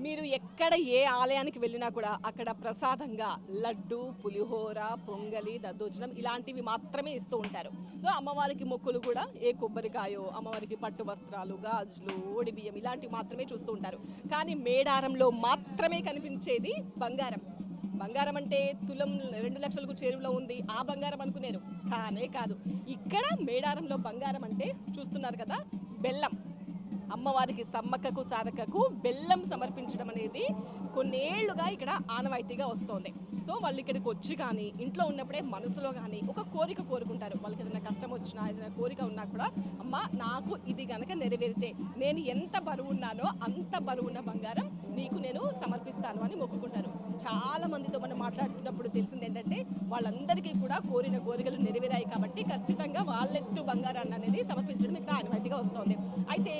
మీరు ఎక్కడ ఏ ఆలయానికి వెళ్ళినా కూడా అక్కడ ప్రసాదంగా లడ్డు, పులిహోర, పొంగలి, దద్దోజనం ఇలాంటివి మాత్రమే ఇస్తూ ఉంటారు. సో అమ్మవారికి మొక్కులు కూడా ఏ కొబ్బరికాయో, అమ్మవారికి పట్టు వస్త్రాలు, గాజులు, ఓడిబియ్యం ఇలాంటివి మాత్రమే చూస్తూ ఉంటారు. కానీ మేడారంలో మాత్రమే కనిపించేది బంగారం. బంగారం అంటే తులం 2 లక్షలకు చేరువలో ఉంది ఆ బంగారం అనుకునేరు. కానే కాదు. ఇక్కడ మేడారంలో బంగారం అంటే చూస్తున్నారు కదా, బెల్లం. అమ్మవారికి సమ్మక్కకు సారక్కకు బెల్లం సమర్పించడం అనేది కొన్నేళ్లుగా ఇక్కడ ఆనవాయితీగా వస్తోంది. సో వాళ్ళు ఇక్కడికి వచ్చి కానీ ఇంట్లో ఉన్నప్పుడే మనసులో కానీ ఒక కోరిక కోరుకుంటారు. వాళ్ళకి ఏదైనా కష్టం వచ్చినా, ఏదైనా కోరిక ఉన్నా కూడా అమ్మ నాకు ఇది గనక నెరవేరితే నేను ఎంత బరువు ఉన్నానో అంత బరువున్న బంగారం నీకు నేను సమర్పిస్తాను అని మొక్కుకుంటారు. చాలా మందితో మనం మాట్లాడుతున్నప్పుడు తెలిసింది ఏంటంటే వాళ్ళందరికీ కూడా కోరిన కోరికలు నెరవేరాయి కాబట్టి ఖచ్చితంగా వాళ్ళెత్తు బంగారాన్ని అనేది సమర్పించడం ఇక్కడ ఆనవాయితీగా వస్తోంది. అయితే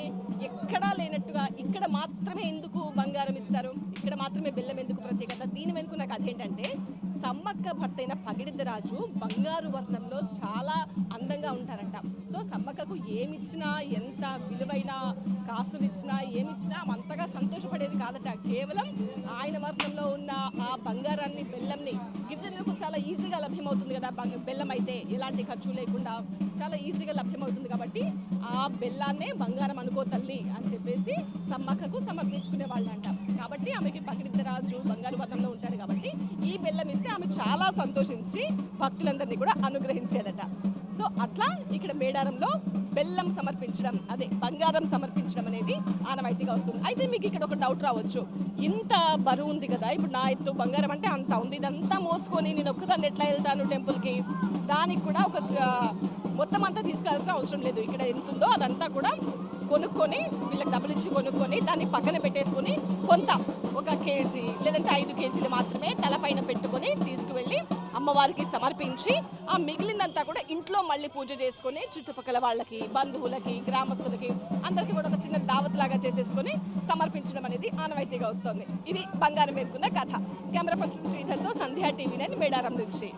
ఎక్కడా లేనట్టుగా ఇక్కడ మాత్రమే ఎందుకు బంగారం ఇస్తారు, ఇక్కడ మాత్రమే బెల్లం ఎందుకు ప్రత్యేకత, దీని వెనుక నాకు అదేంటంటే సమ్మక్క భర్త అయిన పగిడిద్దరాజు బంగారు వర్ణంలో చాలా అందంగా ఉంటారంట. సో సమ్మక్కకు ఏమిచ్చినా, ఎంత విలువైన కాసులు ఇచ్చినా, ఏమిచ్చినా అంతగా సంతోషపడేది కాదట. కేవలం ఆయన వర్ణంలో ఉన్న ఆ బంగారాన్ని, బెల్లంని గిరిజనులకు చాలా ఈజీగా లభ్యమవుతుంది కదా. బెల్లం అయితే ఎలాంటి ఖర్చు లేకుండా చాలా ఈజీగా లభ్యమవుతుంది కాబట్టి ఆ బెల్లాన్నే బంగారం అనుకో తల్లి అని చెప్పేసి సమ్మక్కకు సమర్పించుకునే వాళ్ళంట. కాబట్టి ఆమెకి పగిడిద్దరాజు బంగారు వర్ణంలో ఉంటాడు కాబట్టి ఈ బెల్లం ఇస్తే ఆమె చాలా సంతోషించి భక్తులందరినీ కూడా అనుగ్రహించేదట. సో అట్లా ఇక్కడ మేడారంలో బెల్లం సమర్పించడం, అదే బంగారం సమర్పించడం అనేది ఆనవాయితీగా వస్తుంది. అయితే మీకు ఇక్కడ ఒక డౌట్ రావచ్చు, ఇంత బరువు ఉంది కదా, ఇప్పుడు నా ఎత్తు బంగారం అంటే అంత ఉంది, ఇదంతా మోసుకొని నేను ఒక్కదాన్ని ఎట్లా వెళ్తాను టెంపుల్కి? దానికి కూడా ఒక మొత్తం అంతా తీసుకెళ్లాల్సిన అవసరం లేదు. ఇక్కడ ఎంత ఉందో అదంతా కూడా కొనుక్కొని వీళ్ళకి డబ్బులు ఇచ్చి కొనుక్కొని దాన్ని పక్కన పెట్టేసుకొని కొంత ఒక కేజీ లేదంటే 5 కేజీలు మాత్రమే తలపైన పెట్టుకొని తీసుకువెళ్ళి అమ్మవారికి సమర్పించి ఆ మిగిలిందంతా కూడా ఇంట్లో మళ్ళీ పూజ చేసుకొని చుట్టుపక్కల వాళ్ళకి, బంధువులకి, గ్రామస్తులకి అందరికీ కూడా ఒక చిన్న దావత్ లాగా చేసేసుకొని సమర్పించడం అనేది ఆనవాయితీగా వస్తుంది. ఇది బంగారం మేరుకున్న కథ. కెమెరా పర్సన్ శ్రీధర్తో సంధ్యా టీవీ 9 మేడారం నుంచి.